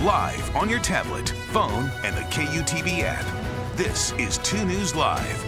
live on your tablet, phone, and the KUTV app. This is 2 News Live.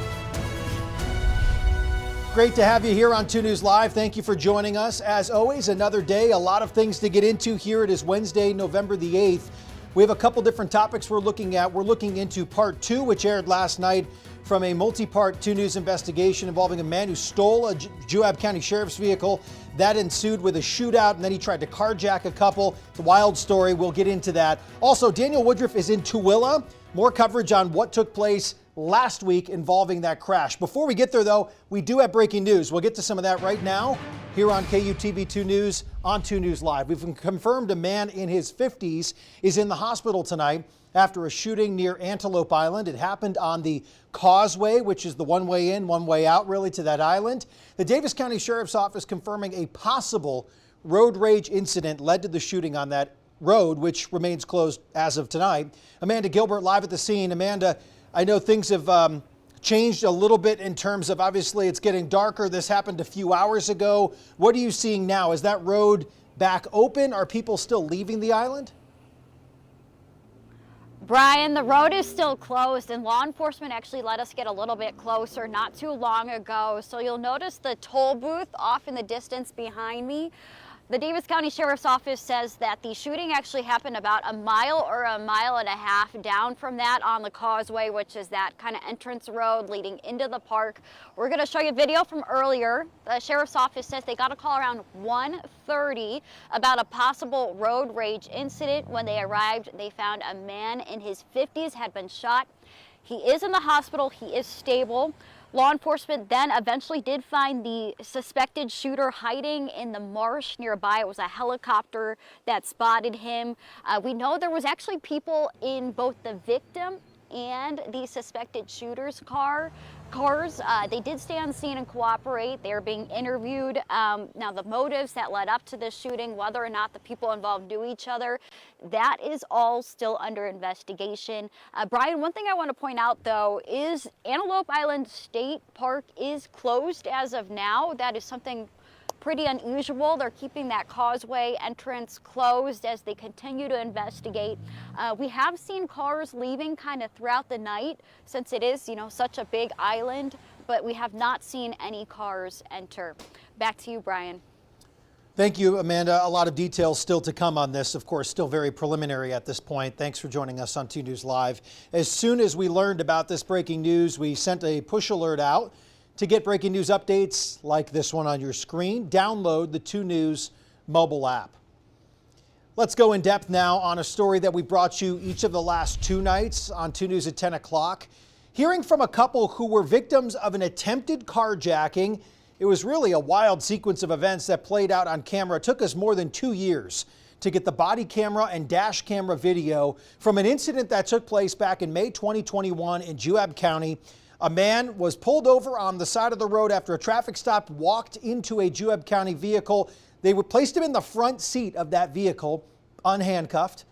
Great to have you here on 2 News Live. Thank you for joining us. As always, another day, a lot of things to get into here. It is Wednesday, November the 8th. We have a couple different topics we're looking at. We're looking into part 2, which aired last night from a multi-part 2 News investigation involving a man who stole a Juab County Sheriff's vehicle. That ensued with a shootout, and then he tried to carjack a couple. It's a wild story. We'll get into that. Also, Daniel Woodruff is in Tooele. More coverage on what took place last week involving that crash. Before we get there, though, we do have breaking news. We'll get to some of that right now here on KUTV 2 News on 2 News Live. We've confirmed a man in his 50s is in the hospital tonight after a shooting near Antelope Island. It happened on the causeway, which is the one way in, one way out, really, to that island. The Davis County Sheriff's Office confirming a possible road rage incident led to the shooting on that road, which remains closed as of tonight. Amanda Gilbert live at the scene. Amanda, I know things have changed a little bit in terms of, obviously, it's getting darker. This happened a few hours ago. What are you seeing now? Is that road back open? Are people still leaving the island? Brian, the road is still closed, and law enforcement actually let us get a little bit closer not too long ago. So you'll notice the toll booth off in the distance behind me. The Davis County Sheriff's Office says that the shooting actually happened about a mile or a mile and a half down from that on the causeway, which is that kind of entrance road leading into the park. We're going to show you a video from earlier. The Sheriff's Office says they got a call around 1:30 about a possible road rage incident. When they arrived, they found a man in his 50s had been shot. He is in the hospital. He is stable. Law enforcement then eventually did find the suspected shooter hiding in the marsh nearby. It was a helicopter that spotted him. We know there was actually people in both the victim and the suspected shooter's cars. They did stay on scene and cooperate. They're being interviewed. Now, the motives that led up to this shooting, whether or not the people involved knew each other, that is all still under investigation. Brian, one thing I want to point out, though, is Antelope Island State Park is closed as of now. That is something pretty unusual. They're keeping that causeway entrance closed as they continue to investigate. We have seen cars leaving kind of throughout the night since it is, such a big island, but we have not seen any cars enter. Back to you, Brian. Thank you, Amanda. A lot of details still to come on this. Of course, still very preliminary at this point. Thanks for joining us on 2 News Live. As soon as we learned about this breaking news, we sent a push alert out. To get breaking news updates like this one on your screen, download the 2 News mobile app. Let's go in depth now on a story that we brought you each of the last 2 nights on 2 News at 10 o'clock. Hearing from a couple who were victims of an attempted carjacking. It was really a wild sequence of events that played out on camera. It took us more than 2 years to get the body camera and dash camera video from an incident that took place back in May 2021 in Juab County. A man was pulled over on the side of the road after a traffic stop, walked into a Juab County vehicle. They placed him in the front seat of that vehicle, unhandcuffed.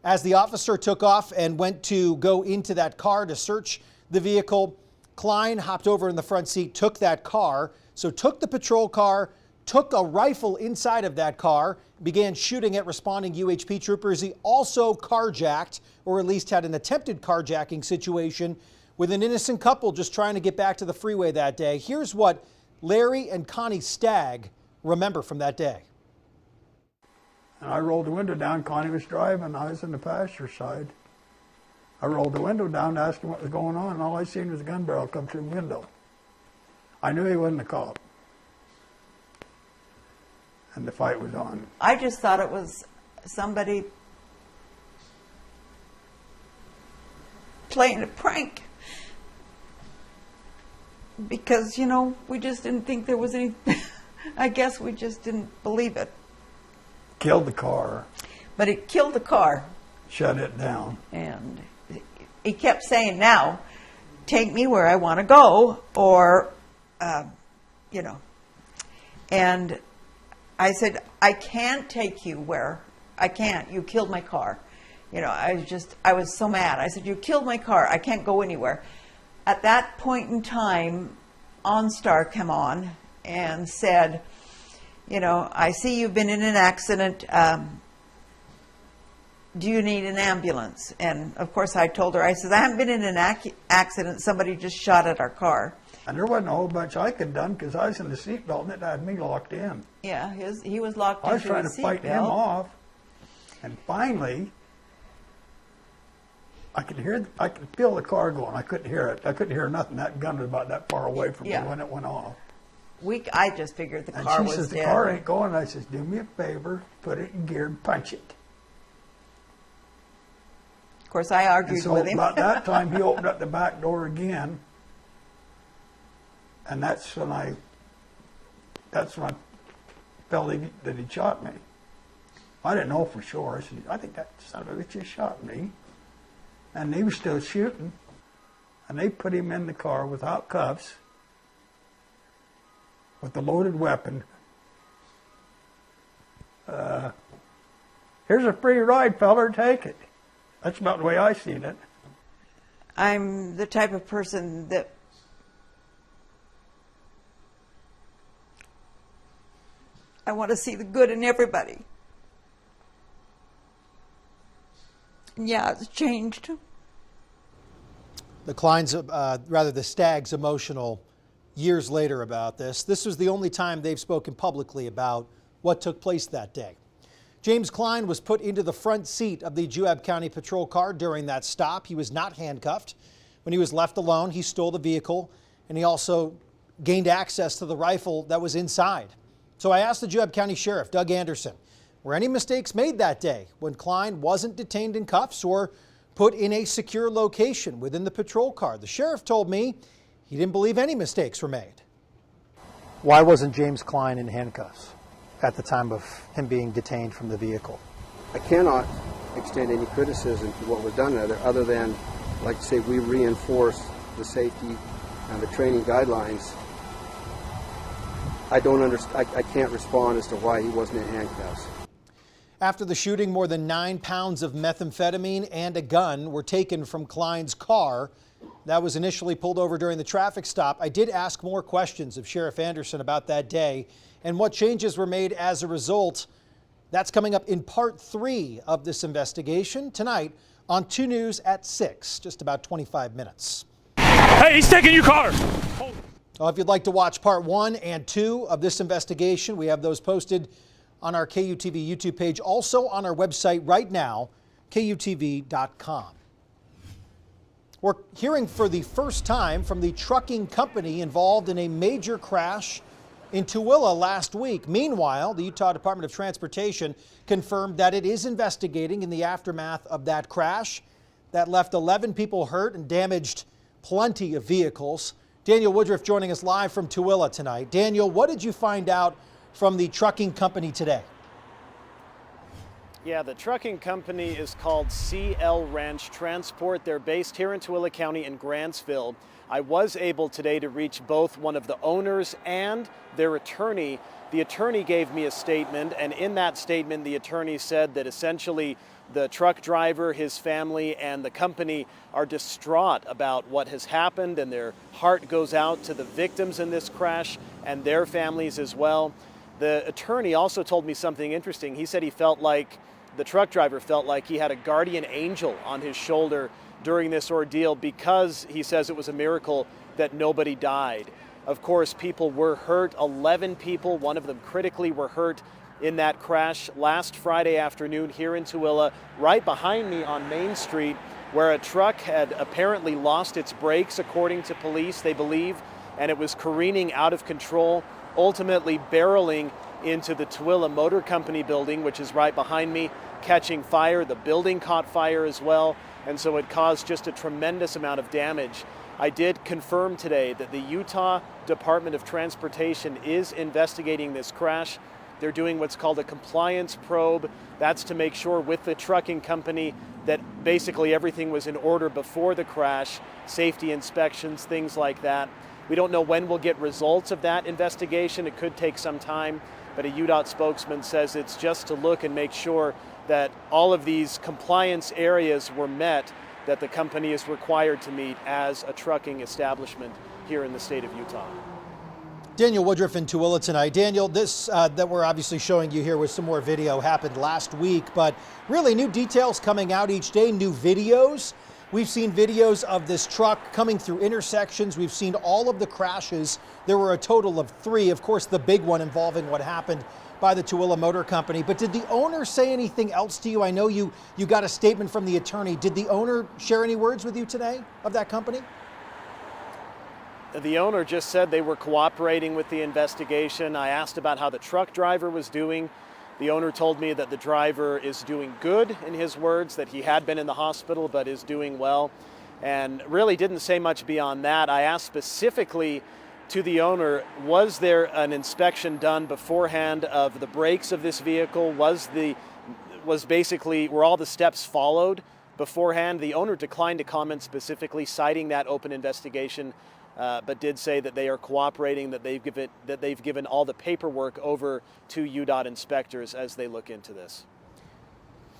As the officer took off and went to go into that car to search the vehicle, Klein hopped over in the front seat, took that car, so took the patrol car, took a rifle inside of that car, began shooting at responding UHP troopers. He also carjacked, or at least had an attempted carjacking situation with an innocent couple just trying to get back to the freeway that day. Here's what Larry and Connie Stagg remember from that day. And I rolled the window down. Connie was driving. I was in the passenger side. I rolled the window down to ask him what was going on, and all I seen was a gun barrel come through the window. I knew he wasn't a cop. And the fight was on. I just thought it was somebody playing a prank. Because, we just didn't think there was any, I guess we just didn't believe it. Killed the car. But it killed the car. Shut it down. And he kept saying, now, take me where I want to go, or, And I said, I can't take you where, I can't. You killed my car. I was so mad. I said, you killed my car. I can't go anywhere. At that point in time, OnStar came on and said, I see you've been in an accident. do you need an ambulance? And of course I told her, I said, I haven't been in an accident. Somebody just shot at our car. And there wasn't a whole bunch I could have done because I was in the seatbelt and it had me locked in. Yeah, he was locked I was into trying to the fight him seatbelt. off. And finally, I could feel the car going. I couldn't hear it. I couldn't hear nothing. That gun was about that far away from me when it went off. I just figured the And car she was says, dead. the car ain't going. I says, do me a favor, put it in gear and punch it. Of course, I argued And so with him. about that time, he opened up the back door again. And that's when I felt that he shot me. I didn't know for sure. I said, I think that son of a bitch just shot me. And he was still shooting. And they put him in the car without cuffs, with a loaded weapon. Here's a free ride, feller, take it. That's about the way I seen it. I'm the type of person that I want to see the good in everybody. Yeah, it's changed. The Stag's emotional years later about this. This was the only time they've spoken publicly about what took place that day. James Klein was put into the front seat of the Juab County Patrol car during that stop. He was not handcuffed. When he was left alone, he stole the vehicle, and he also gained access to the rifle that was inside. So I asked the Juab County Sheriff, Doug Anderson, were any mistakes made that day when Klein wasn't detained in cuffs or put in a secure location within the patrol car? The sheriff told me he didn't believe any mistakes were made. Why wasn't James Klein in handcuffs at the time of him being detained from the vehicle? I cannot extend any criticism to what was done other than, like I say, we reinforce the safety and the training guidelines. I can't respond as to why he wasn't in handcuffs. After the shooting, more than 9 pounds of methamphetamine and a gun were taken from Klein's car that was initially pulled over during the traffic stop. I did ask more questions of Sheriff Anderson about that day and what changes were made as a result. That's coming up in part 3 of this investigation tonight on 2 News at 6, just about 25 minutes. Hey, he's taking your car. If you'd like to watch part 1 and 2 of this investigation, we have those posted on our KUTV YouTube page, also on our website right now, KUTV.com. We're hearing for the first time from the trucking company involved in a major crash in Tooele last week. Meanwhile, the Utah Department of Transportation confirmed that it is investigating in the aftermath of that crash that left 11 people hurt and damaged plenty of vehicles. Daniel Woodruff joining us live from Tooele tonight. Daniel, what did you find out from the trucking company today? Yeah, the trucking company is called CL Ranch Transport. They're based here in Tooele County in Grantsville. I was able today to reach both one of the owners and their attorney. The attorney gave me a statement, and in that statement, the attorney said that essentially the truck driver, his family, and the company are distraught about what has happened, and their heart goes out to the victims in this crash and their families as well. The attorney also told me something interesting. He said he felt like, the truck driver felt like he had a guardian angel on his shoulder during this ordeal because he says it was a miracle that nobody died. Of course, people were hurt. 11 people, one of them critically, were hurt in that crash last Friday afternoon here in Tooele, right behind me on Main Street, where a truck had apparently lost its brakes, according to police, they believe, and it was careening out of control, ultimately barreling into the Tooele Motor Company building, which is right behind me, catching fire. The building caught fire as well, and so it caused just a tremendous amount of damage. I did confirm today that the Utah Department of Transportation is investigating this crash. They're doing what's called a compliance probe. That's to make sure with the trucking company that basically everything was in order before the crash, safety inspections, things like that. We don't know when we'll get results of that investigation. It could take some time, but a UDOT spokesman says it's just to look and make sure that all of these compliance areas were met that the company is required to meet as a trucking establishment here in the state of Utah. Daniel Woodruff in Tooele tonight. Daniel, this that we're obviously showing you here with some more video happened last week, but really new details coming out each day, new videos. We've seen videos of this truck coming through intersections. We've seen all of the crashes. There were a total of 3. Of course, the big one involving what happened by the Tooele Motor Company. But did the owner say anything else to you? I know you got a statement from the attorney. Did the owner share any words with you today of that company? The owner just said they were cooperating with the investigation. I asked about how the truck driver was doing. The owner told me that the driver is doing good, in his words, that he had been in the hospital but is doing well, and really didn't say much beyond that. I asked specifically to the owner, was there an inspection done beforehand of the brakes of this vehicle? Were all the steps followed beforehand? The owner declined to comment specifically, citing that open investigation, but did say that they are cooperating, that they've given all the paperwork over to UDOT inspectors as they look into this.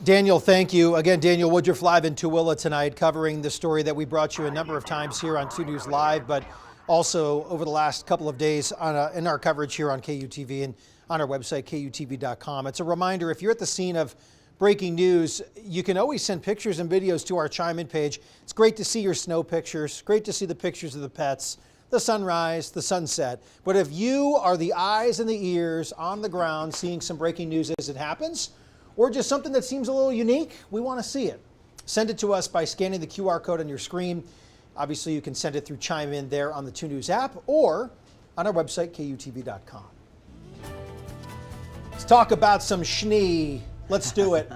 Daniel, thank you. Again, Daniel Woodruff live in Tooele tonight, covering the story that we brought you a number of times here on 2 News Live, but also over the last couple of days in our coverage here on KUTV and on our website, KUTV.com. It's a reminder, if you're at the scene of breaking news, you can always send pictures and videos to our Chime In page. It's great to see your snow pictures, great to see the pictures of the pets, the sunrise, the sunset. But if you are the eyes and the ears on the ground seeing some breaking news as it happens, or just something that seems a little unique, we want to see it. Send it to us by scanning the QR code on your screen. Obviously, you can send it through Chime In there on the 2 News app or on our website, KUTV.com. Let's talk about some schnee. Let's do it.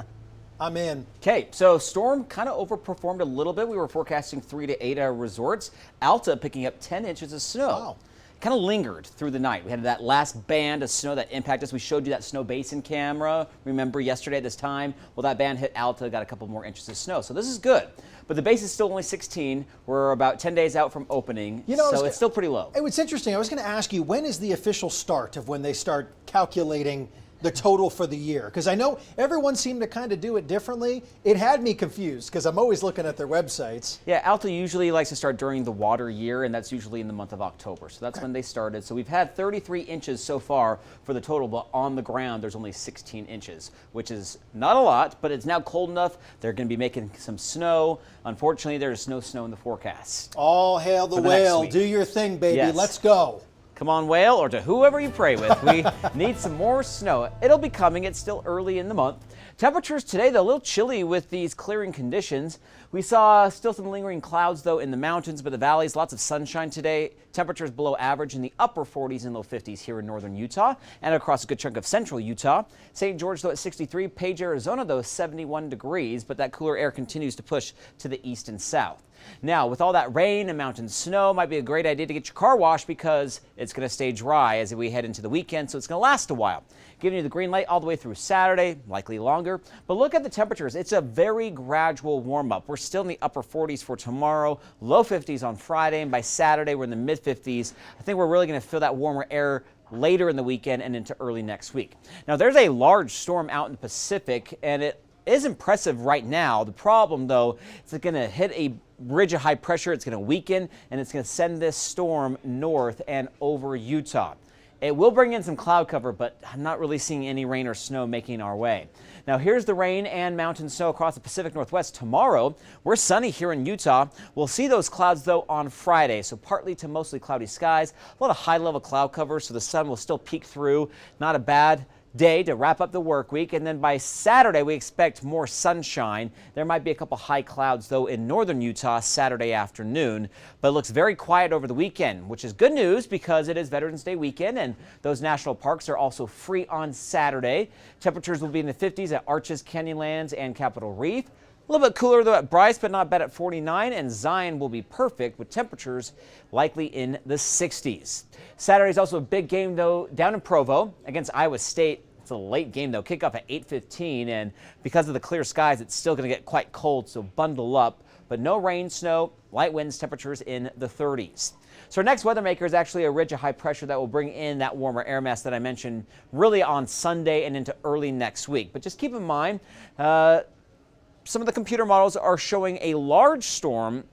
I'm in. Okay, so storm kind of overperformed a little bit. We were forecasting 3 to 8 hour resorts. Alta picking up 10 inches of snow. Wow. Kind of lingered through the night. We had that last band of snow that impacted us. We showed you that snow basin camera. Remember yesterday at this time? Well, that band hit Alta, got a couple more inches of snow. So this is good. But the base is still only 16. We're about 10 days out from opening, so it's still pretty low. Hey, what's interesting, I was going to ask you, when is the official start of when they start calculating the total for the year? Because I know everyone seemed to kind of do it differently. It had me confused because I'm always looking at their websites. Yeah, Alta usually likes to start during the water year, and that's usually in the month of October. So that's when they started. So we've had 33 inches so far for the total, but on the ground there's only 16 inches, which is not a lot, but it's now cold enough. They're going to be making some snow. Unfortunately, there's no snow in the forecast. All hail the whale. Do your thing, baby. Yes. Let's go. Come on, whale, or to whoever you pray with. We need some more snow. It'll be coming. It's still early in the month. Temperatures today, though, a little chilly with these clearing conditions. We saw still some lingering clouds, though, in the mountains, but the valleys, lots of sunshine today. Temperatures below average in the upper 40s and low 50s here in northern Utah and across a good chunk of central Utah. St. George, though, at 63. Page, Arizona, though, 71 degrees, but that cooler air continues to push to the east and south. Now, with all that rain and mountain snow, might be a great idea to get your car washed because it's going to stay dry as we head into the weekend, so it's going to last a while. Giving you the green light all the way through Saturday, likely longer. But look at the temperatures. It's a very gradual warm-up. We're still in the upper 40s for tomorrow, low 50s on Friday, and by Saturday we're in the mid-50s. I think we're really going to feel that warmer air later in the weekend and into early next week. Now, there's a large storm out in the Pacific, and it is impressive right now. The problem, though, it's going to hit a ridge of high pressure. It's going to weaken, and it's going to send this storm north and over Utah. It will bring in some cloud cover, but I'm not really seeing any rain or snow making our way. Now, here's the rain and mountain snow across the Pacific Northwest tomorrow. We're sunny here in Utah. We'll see those clouds, though, on Friday, so partly to mostly cloudy skies. A lot of high-level cloud cover, so the sun will still peek through. Not a bad day to wrap up the work week, and then by Saturday we expect more sunshine. There might be a couple high clouds, though, in northern Utah Saturday afternoon, but it looks very quiet over the weekend, which is good news because it is Veterans Day weekend and those national parks are also free on Saturday. Temperatures will be in the 50s at Arches, Canyonlands, and Capitol Reef. A little bit cooler, though, at Bryce, but not bad at 49, and Zion will be perfect with temperatures likely in the 60s. Saturday is also a big game, though, down in Provo against Iowa State. It's a late game, though, kickoff at 8:15, and because of the clear skies, it's still going to get quite cold, so bundle up. But no rain, snow, light winds, temperatures in the 30s. So our next weather maker is actually a ridge of high pressure that will bring in that warmer air mass that I mentioned really on Sunday and into early next week. But just keep in mind, some of the computer models are showing a large storm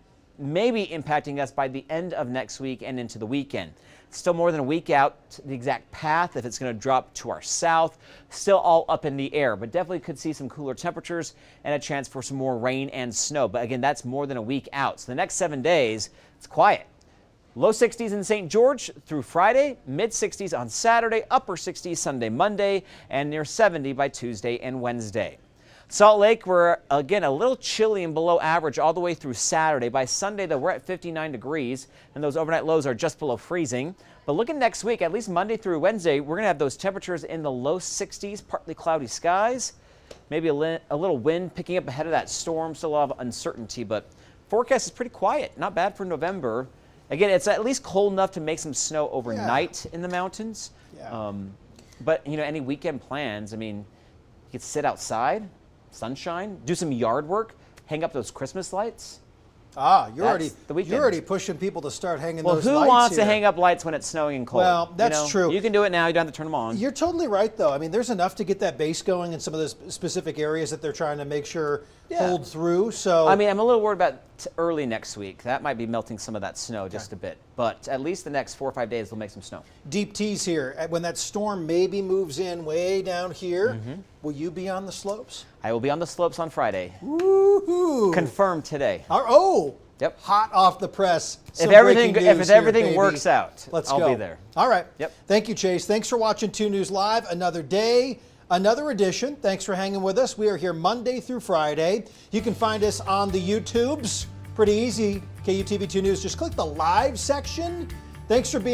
maybe impacting us by the end of next week and into the weekend. Still more than a week out, the exact path, if it's going to drop to our south, still all up in the air, but definitely could see some cooler temperatures and a chance for some more rain and snow. But again, that's more than a week out. So the next 7 days, it's quiet. Low 60s in St. George through Friday, mid 60s on Saturday, upper 60s Sunday, Monday, and near 70 by Tuesday and Wednesday. Salt Lake, we're again a little chilly and below average all the way through Saturday. By Sunday, though, we're at 59 degrees, and those overnight lows are just below freezing. But looking next week, at least Monday through Wednesday, we're going to have those temperatures in the low 60s, partly cloudy skies, maybe a little wind picking up ahead of that storm, still a lot of uncertainty, but forecast is pretty quiet, not bad for November. Again, it's at least cold enough to make some snow overnight in the mountains. Yeah. But, you know, any weekend plans, I mean, you could sit outside, sunshine, do some yard work, hang up those Christmas lights. You're already pushing people to start hanging those lights. Well, who wants here to hang up lights when it's snowing and cold? Well, that's true. You can do it now. You don't have to turn them on. You're totally right, though. I mean, there's enough to get that base going in some of those specific areas that they're trying to make sure hold through. So, I mean, I'm a little worried about early next week. That might be melting some of that snow just a bit. But at least the next 4 or 5 days, they'll make some snow. Deep tease here. When that storm maybe moves in way down here, will you be on the slopes? I will be on the slopes on Friday. Woo-hoo. Confirmed today. Yep. Hot off the press. If everything works out, I'll be there. All right. Yep. Thank you, Chase. Thanks for watching 2 News Live. Another day, another edition. Thanks for hanging with us. We are here Monday through Friday. You can find us on the YouTubes. Pretty easy. KUTV 2 News. Just click the live section. Thanks for being